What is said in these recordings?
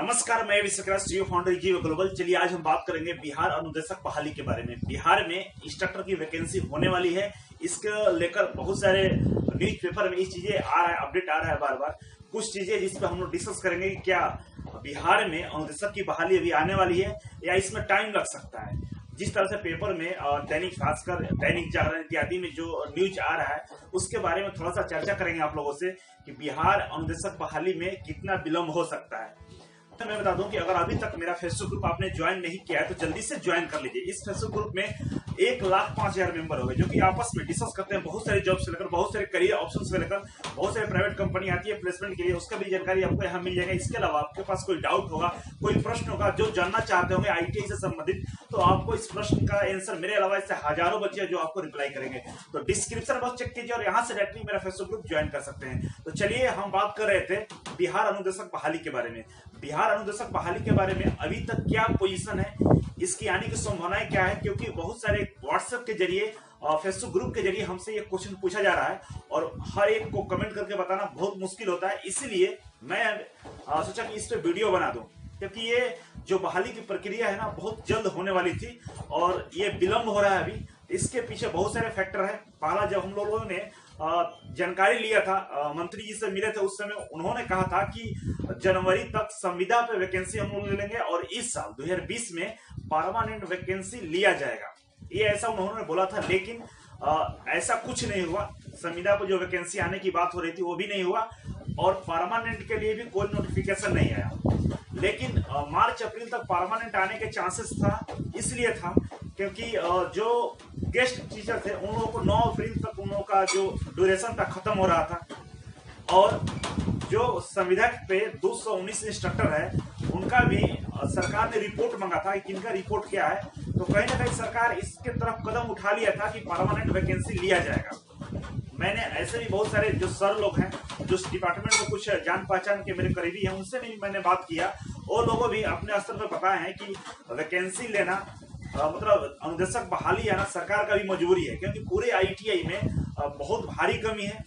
नमस्कार, मैं Vishwakarma CEO founder जीव ग्लोबल। चलिए आज हम बात करेंगे बिहार अनुदेशक बहाली के बारे में। बिहार में इंस्ट्रक्टर की वैकेंसी होने वाली है। इसको लेकर बहुत सारे न्यूज पेपर में इस चीजें आ रहा है, अपडेट आ रहा है बार बार। कुछ चीजें जिस पर हम लोग डिस्कस करेंगे कि क्या बिहार में अनुदेशक की बहाली अभी आने वाली है या इसमें टाइम लग सकता है। जिस तरह से पेपर में और दैनिक भास्कर, दैनिक जागरण इत्यादि में जो न्यूज आ रहा है उसके बारे में थोड़ा सा चर्चा करेंगे आप लोगों से कि बिहार अनुदेशक बहाली में कितना विलंब हो सकता है। तो मैं बता दूं कि अगर अभी तक मेरा फेसबुक ग्रुप आपने ज्वाइन नहीं किया है तो जल्दी से ज्वाइन कर लीजिए। इस फेसबुक ग्रुप में 1,05,000 मेंबर हो गए जो कि आपस में डिस्कस करते हैं बहुत सारे जॉब से लेकर, बहुत सारे करियर ऑप्शन से लेकर, बहुत सारे प्राइवेट कंपनी आती है प्लेसमेंट के लिए, उसका भी जानकारी आपको यहाँ मिल जाएगा। इसके अलावा आपके पास कोई डाउट होगा, कोई प्रश्न होगा जो जानना चाहते होंगे ITI से संबंधित, तो आपको इस प्रश्न का आंसर मेरे अलावा इससे हजारों बच्चे जो आपको रिप्लाई करेंगे। तो डिस्क्रिप्शन बॉक्स चेक कीजिए और यहाँ से डायरेक्टली मेरा फेसबुक ग्रुप ज्वाइन कर सकते हैं। तो चलिए हम बात कर रहे थे बिहार अनुदेशक बहाली के बारे में। बिहार अनुदेशक बहाली के बारे में अभी तक क्या पोजीशन है, इसकी आने की संभावनाएं क्या है, क्योंकि बहुत सारे व्हाट्सएप के जरिए और फेसबुक ग्रुप के जरिए हमसे ये क्वेश्चन पूछा जा रहा है और हर एक को कमेंट करके बताना बहुत मुश्किल होता है। इसीलिए मैं सोचा कि इस पे वीडियो बना दूं, क्योंकि ये जो बहाली की प्रक्रिया है ना बहुत जल्द होने वाली थी और ये विलंब हो रहा है अभी। इसके पीछे बहुत सारे फैक्टर है। पहला, जब हम लोगों ने जानकारी लिया था, मंत्री जी से मिले थे, उस समय उन्होंने कहा था कि जनवरी तक संविदा पे वैकेंसी हम लोग ले लेंगे और इस साल 2020 में परमानेंट वैकेंसी लिया जाएगा। ये ऐसा उन्होंने बोला था, लेकिन ऐसा कुछ नहीं हुआ। संविदा पर जो वैकेंसी आने की बात हो रही थी वो भी नहीं हुआ और परमानेंट के लिए भी कोई नोटिफिकेशन नहीं आया। लेकिन मार्च अप्रैल तक परमानेंट आने के चांसेस था, इसलिए था क्योंकि जो गेस्ट टीचर थे उन लोगों को 9 अप्रैल तक उन लोगों का जो ड्यूरेशन था खत्म हो रहा था और जो संविदा पे 219 इंस्ट्रक्टर है उनका भी सरकार ने रिपोर्ट मांगा था कि किनका रिपोर्ट क्या है। तो कहीं ना कहीं सरकार इसके तरफ कदम उठा लिया था कि परमानेंट वैकेंसी लिया जाएगा। मैंने ऐसे भी बहुत सारे जो सर लोग हैं जो डिपार्टमेंट में कुछ जान पहचान के मेरे करीबी हैं उनसे भी मैंने बात किया। वो लोगों भी अपने स्तर पर बताए हैं कि वैकेंसी लेना मतलब अनुदेशक बहाली आना सरकार का भी मजबूरी है, क्योंकि पूरे ITI में बहुत भारी कमी है।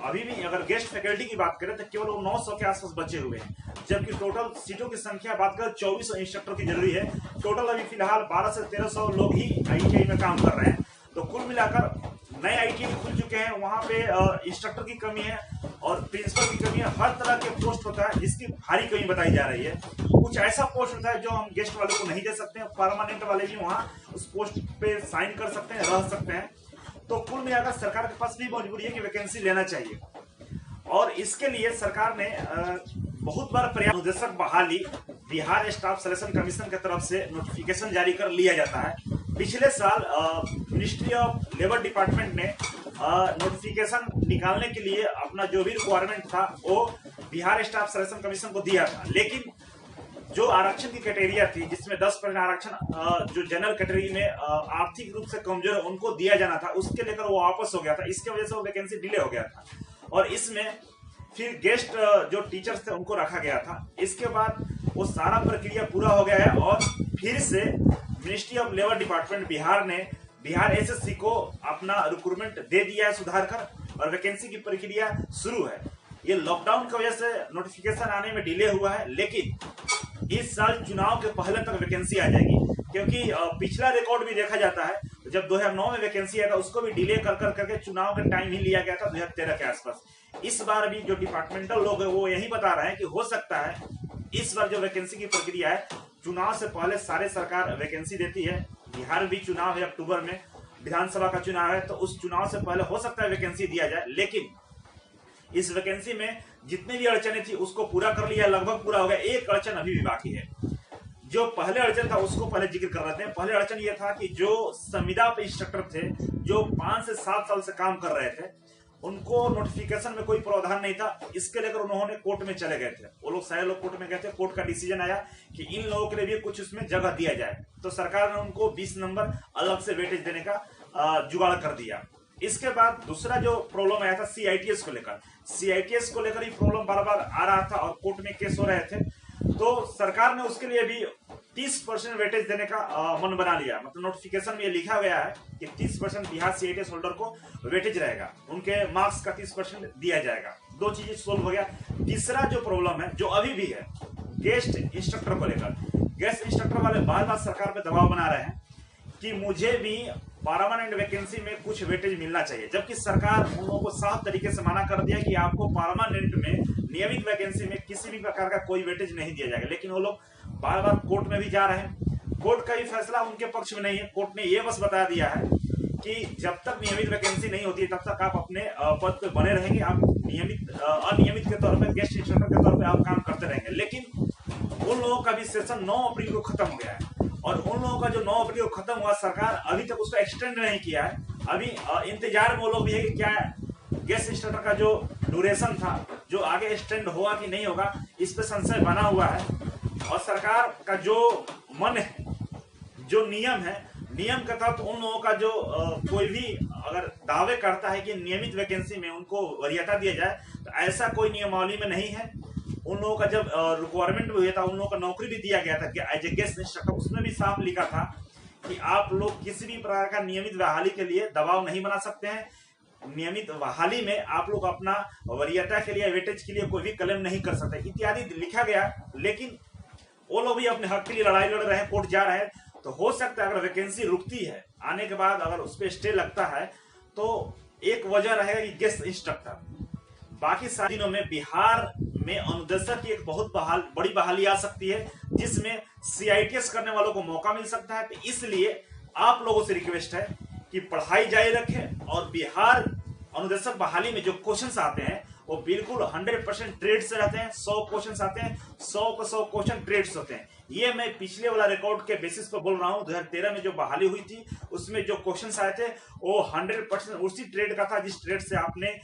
अभी भी अगर गेस्ट फैकल्टी की बात करें तो केवल 900 के आसपास बचे हुए हैं, जबकि टोटल सीटों की संख्या बात करें 2400 इंस्ट्रक्टर की जरूरी है। टोटल अभी फिलहाल 1200 से 1300 लोग ही ITI में काम कर रहे हैं। तो कुल मिलाकर नए ITI खुल चुके हैं, वहां पे इंस्ट्रक्टर की कमी है और प्रिंसिपल की कमी है। हर तरह के पोस्ट होता है जिसकी भारी कमी बताई जा रही है। कुछ ऐसा पोस्ट होता है जो हम गेस्ट वाले को नहीं दे सकते हैं, परमानेंट वाले भी वहां उस पोस्ट पे साइन कर सकते हैं, रह सकते हैं। तो कुल मिलाकर सरकार के पास भी मजबूरी है कि वैकेंसी लेना चाहिए और इसके लिए सरकार ने बहुत बार प्रयास। अनुदेशक बहाली बिहार स्टाफ सिलेक्शन कमीशन की तरफ से नोटिफिकेशन जारी कर लिया जाता है। पिछले साल मिनिस्ट्री ऑफ लेबर डिपार्टमेंट ने नोटिफिकेशन निकालने के लिए अपना जो भी रिक्वायरमेंट था वो बिहार स्टाफ सिलेक्शन कमीशन को दिया था, लेकिन जो आरक्षण की कैटेगरिया थी जिसमें 10% आरक्षण जो जनरल कैटेगरी में आर्थिक रूप से कमजोर है उनको दिया जाना था, उसके लेकर वो वापस हो गया था। इसके वजह से वो वैकेंसी डिले हो गया था और इसमें फिर गेस्ट जो टीचर्स थे उनको रखा गया था। इसके बाद वो सारा प्रक्रिया पूरा हो गया है और फिर से ministry of labour department Bihar ने बिहार SSC को अपना रिक्रूटमेंट दे दिया है सुधार कर और वैकेंसी की प्रक्रिया शुरू है। ये लॉकडाउन की वजह से नोटिफिकेशन आने में डिले हुआ है, लेकिन इस साल चुनाव के पहले तक वैकेंसी आ जाएगी, क्योंकि पिछला रिकॉर्ड भी देखा जाता है। जब 2009 में वैकेंसी आया था उसको भी डिले कर करके चुनाव का टाइम ही लिया गया था 2013 के आसपास। इस बार भी जो डिपार्टमेंटल लोग है वो यही बता रहे हैं कि हो सकता है इस बार जो वैकेंसी की प्रक्रिया है चुनाव से पहले सारे सरकार वैकेंसी देती है। बिहार भी चुनाव है, अक्टूबर में विधानसभा का चुनाव है, तो उस चुनाव से पहले हो सकता है वैकेंसी दिया जाए। लेकिन इस वैकेंसी में जितनी भी अड़चनें थी उसको पूरा कर लिया, लगभग पूरा हो गया। एक अड़चन अभी भी बाकी है। जो पहले अड़चन था उसको पहले जिक्र कर रहे थे। पहले अड़चन ये था कि जो संविदा पे इंस्ट्रक्टर थे जो 5 से 7 साल से काम कर रहे थे उनको नोटिफिकेशन में कोई प्रावधान नहीं था। इसके लेकर उन्होंने कोर्ट में चले गए थे। वो लोग सारे लोग कोर्ट में गए थे। कोर्ट का डिसीजन आया कि इन लोगों के लिए भी कुछ उसमें जगह दिया जाए, तो सरकार ने उनको 20 नंबर अलग से वेटेज देने का जुगाड़ कर दिया। इसके बाद दूसरा जो प्रॉब्लम आया था CITS को लेकर। CITS को लेकर ही प्रॉब्लम बार बार आ रहा था और कोर्ट में केस हो रहे थे, तो सरकार ने उसके लिए भी 30% वेटेज देने का मन बना लिया। मतलब नोटिफिकेशन में ये लिखा गया है कि 30% बिहार CITS होल्डर को वेटेज रहेगा, उनके मार्क्स का 30% दिया जाएगा। दो चीजें सोल्व हो गया। तीसरा जो प्रॉब्लम है जो अभी भी है गेस्ट इंस्ट्रक्टर को लेकर गेस्ट इंस्ट्रक्टर वाले बार बार सरकार पे दबाव बना रहे हैं कि मुझे भी परमानेंट वैकेंसी में कुछ वेटेज मिलना चाहिए, जबकि सरकार उन लोगों को साफ तरीके से मना कर दिया कि आपको परमानेंट में नियमित वैकेंसी में किसी भी प्रकार का कोई वेटेज नहीं दिया जाएगा। लेकिन वो लोग बार बार कोर्ट में भी जा रहे हैं। कोर्ट का भी फैसला उनके पक्ष में नहीं है। कोर्ट ने ये बस बता दिया है कि जब तक नियमित वैकेंसी नहीं होती है तब तक आप अपने पद पे बने रहेंगे, आप अनियमित के तौर पे गेस्ट इंस्ट्रक्टर के तौर पे आप काम करते रहेंगे। लेकिन उन लोगों का भी सेशन 9 अप्रैल को खत्म हो गया है और उन लोगों का जो 9 अप्रैल को खत्म हुआ, सरकार अभी तक उसको एक्सटेंड नहीं किया है। अभी इंतजार में वो लोग भी है कि क्या गेस्ट इंस्ट्रक्टर का जो ड्यूरेशन था जो आगे एक्सटेंड होगा कि नहीं होगा, इस पे संशय बना हुआ है। और सरकार का जो मन है, जो नियम है, नियम के तहत उन लोगों का जो कोई भी अगर दावे करता है कि नियमित वैकेंसी में उनको वरीयता दिया जाए, तो ऐसा कोई नियमावली में नहीं है। उन लोगों का जब रिक्वायरमेंट भी हुआ था, उन लोगों का नौकरी भी दिया गया था कि एज ए गेस्ट इंस्ट्रक्टर, उसमें भी साफ लिखा था कि आप लोग किसी भी प्रकार का नियमित बहाली के लिए दबाव नहीं बना सकते हैं। नियमित बहाली में आप लोग अपना वरीयता के लिए, वेटेज के लिए कोई भी क्लेम नहीं कर सकते इत्यादि लिखा गया। लेकिन वो लोग भी अपने हक के लिए लड़ाई लड़ रहे हैं, कोर्ट जा रहे हैं। तो हो सकता है अगर वैकेंसी रुकती है, आने के बाद अगर उस पर स्टे लगता है, तो एक वजह रहेगा कि गेस्ट इंस्ट्रक्टर। बाकी सारे दिनों में बिहार में अनुदेशक की एक बहुत बड़ी बहाली आ सकती है, जिसमें CITS करने वालों को मौका मिल सकता है। तो इसलिए आप लोगों से रिक्वेस्ट है कि पढ़ाई जारी रखें और बिहार अनुदेशक बहाली में जो क्वेश्चंस आते हैं वो बिल्कुल 100% ट्रेड से रहते हैं। 100 क्वेश्चंस आते हैं, 100 क्वेश्चन ट्रेड से होते हैं। ये मैं पिछले वाला रिकॉर्ड के बेसिस पर बोल रहा हूँ। 2013 में जो बहाली हुई थी उसमें जो क्वेश्चंस आए थे वो 100% उसी ट्रेड का था जिस ट्रेड से आपने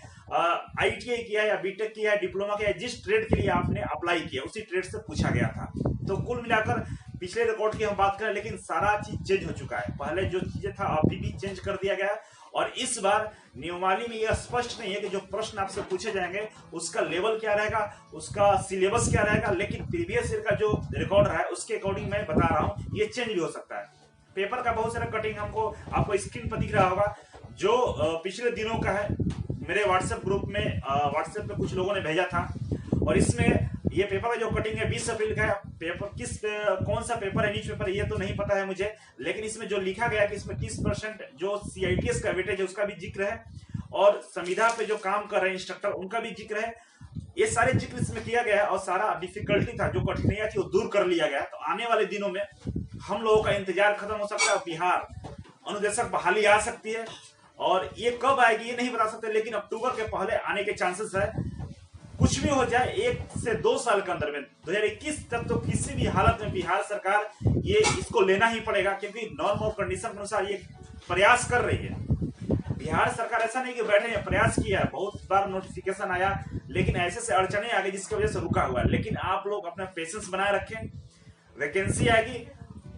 ITI किया या बीटेक किया, डिप्लोमा किया, जिस ट्रेड के लिए आपने अप्लाई किया उसी ट्रेड से पूछा गया था। तो कुल मिलाकर पिछले रिकॉर्ड की हम बात करें, लेकिन सारा चीज चेंज हो चुका है। पहले जो चीजें था अभी भी चेंज कर दिया गया है। और इस बार नियमावली में यह स्पष्ट नहीं है कि जो प्रश्न आपसे पूछे जाएंगे उसका लेवल क्या रहेगा, उसका सिलेबस क्या रहेगा। लेकिन प्रीवियस ईयर का जो रिकॉर्ड रहा है उसके अकॉर्डिंग मैं बता रहा हूँ, ये चेंज भी हो सकता है। पेपर का बहुत सारा कटिंग आपको स्क्रीन पर दिख रहा होगा, जो पिछले दिनों का है। मेरे व्हाट्सएप ग्रुप में व्हाट्सएप पे कुछ लोगों ने भेजा था और इसमें ये पेपर का जो कटिंग है 20 अप्रैल का है। पेपर कौन सा पेपर है, न्यूज पेपर, ये तो नहीं पता है मुझे। लेकिन इसमें जो लिखा गया है कि इसमें 30% जो CITS का वेटेज है उसका भी जिक्र है और संविदा पे जो काम कर रहे हैं इंस्ट्रक्टर उनका भी जिक्र है। ये सारे जिक्र इसमें किया गया है और सारा डिफिकल्टी था, जो कठिनाइयां थी वो दूर कर लिया गया है। तो आने वाले दिनों में हम लोगों का इंतजार खत्म हो सकता है। बिहार अनुदेशक बहाली आ सकती है और ये कब आएगी ये नहीं बता सकते, लेकिन अक्टूबर के पहले आने के चांसेस है। कुछ भी हो जाए 1 से 2 साल के अंदर में 2021 तक तो किसी भी हालत में बिहार सरकार ये इसको लेना ही पड़ेगा, क्योंकि नॉर्म और कंडीशन के अनुसार ये प्रयास कर रही है। बिहार सरकार ऐसा नहीं कि बैठे हैं, प्रयास किया है, बहुत बार नोटिफिकेशन आया, लेकिन ऐसे अड़चने आ गई जिसकी वजह से रुका हुआ है। लेकिन आप लोग अपना पेशेंस बनाए रखें, वैकेंसी आएगी।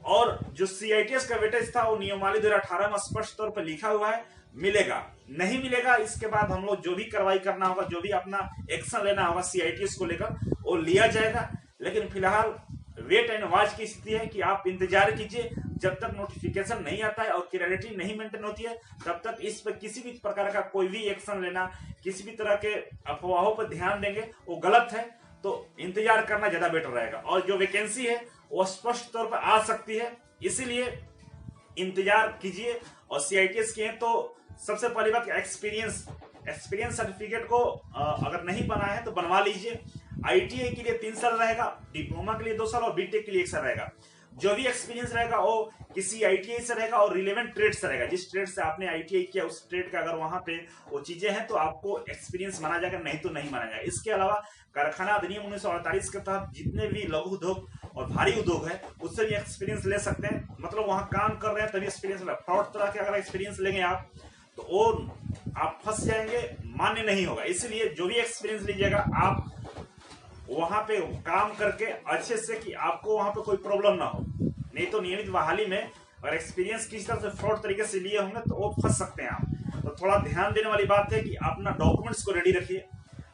और जो CITS का वेटेज था वो नियमावली 2018 में स्पष्ट तौर पर लिखा हुआ है, मिलेगा नहीं मिलेगा इसके बाद हम लोग जो भी कार्रवाई करना होगा, जो भी अपना एक्शन लेना होगा CITS को लेकर वो लिया जाएगा। लेकिन फिलहाल वेट एंड वॉच की स्थिति है कि आप इंतजार कीजिए। जब तक नोटिफिकेशन नहीं आता है और क्लैरिटी नहीं मेंटेन होती है तब तक इस पर किसी भी प्रकार का कोई भी एक्शन लेना, किसी भी तरह के अफवाहों पर ध्यान देंगे वो गलत है। तो इंतजार करना ज्यादा बेटर रहेगा। और जो वैकेंसी है वो स्पष्ट तौर पर आ सकती है, इसीलिए इंतजार कीजिए। और CITS की है तो सबसे पहली बात एक्सपीरियंस सर्टिफिकेट को अगर नहीं बनाया है तो बनवा लीजिए। ITI के लिए 3 साल रहेगा, डिप्लोमा के लिए 2 साल और बीटेक के लिए 1 साल रहेगा। जो भी एक्सपीरियंस रहेगा वो किसी ITI से रहेगा और रिलेवेंट ट्रेड से रहेगा। जिस ट्रेड से आपने ITI किया उस ट्रेड का अगर वहां पे वो चीजें हैं तो आपको एक्सपीरियंस माना जाएगा, नहीं तो नहीं माना जाएगा। इसके अलावा कारखाना अधिनियम 1948 के तहत जितने भी लघु उद्योग और भारी उद्योग है उससे भी एक्सपीरियंस ले सकते हैं। मतलब वहां काम कर रहे हैं तभी एक्सपीरियंस। फ्रॉड तरह के अगर एक्सपीरियंस लेंगे आप तो वो आप फंस जाएंगे, मान्य नहीं होगा। इसलिए जो भी एक्सपीरियंस लीजिएगा आप वहां पे काम करके अच्छे से कि आपको वहां पे कोई प्रॉब्लम ना हो। नहीं तो नियमित बहाली में अगर एक्सपीरियंस किसी तरह से फ्रॉड तरीके से लिए होंगे तो वो फंस सकते हैं आप। तो थोड़ा ध्यान देने वाली बात है कि अपना डॉक्यूमेंट्स को रेडी रखिए,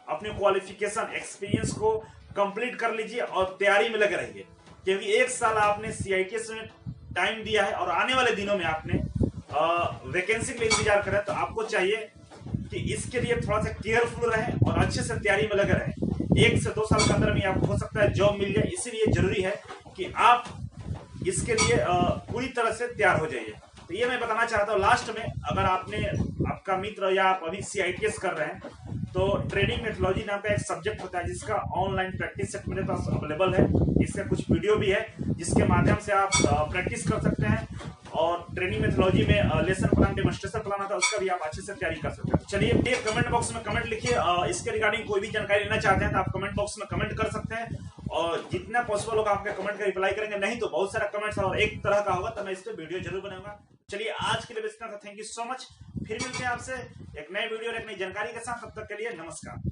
अपने क्वालिफिकेशन एक्सपीरियंस को कंप्लीट कर लीजिए और तैयारी में लगे रहिए। क्योंकि 1 साल आपने CITS में टाइम दिया है और आने वाले दिनों में आपने वैकेंसी के लिए इंतजार करें। तो आपको चाहिए कि इसके लिए थोड़ा सा केयरफुल रहें और अच्छे से तैयारी में लगे रहें। 1 से 2 साल के अंदर में आपको हो सकता है जॉब मिल जाए। इसीलिए जरूरी है कि आप इसके लिए पूरी तरह से तैयार हो जाइए। तो ये मैं बताना चाहता हूँ लास्ट में, अगर आपका मित्र या आप अभी CITS कर रहे हैं तो ट्रेनिंग मेथोलॉजी नाम का एक सब्जेक्ट होता है जिसका ऑनलाइन प्रैक्टिस सेट मेरे पास अवेलेबल है। इसका कुछ वीडियो भी है जिसके माध्यम से आप प्रैक्टिस कर सकते हैं, और ट्रेनिंग मेथोलॉजी में लेसन प्लान, डेमोन्स्ट्रेशन प्लान आता है, उसका भी आप अच्छे से तैयारी कर सकते हैं। चलिए कमेंट बॉक्स में कमेंट लिखिए, इसके रिगार्डिंग कोई भी जानकारी लेना चाहते हैं तो आप कमेंट बॉक्स में कमेंट कर सकते हैं, और जितना पॉसिबल होगा आपके कमेंट का रिप्लाई करेंगे। नहीं तो बहुत सारा कमेंट्स और एक तरह का होगा तो मैं इस पर वीडियो जरूर बनाऊंगा। चलिए आज के लिए बस इतना था। Thank you so much. फिर मिलते हैं आपसे एक नए वीडियो और एक नई जानकारी के साथ। तब तक के लिए नमस्कार।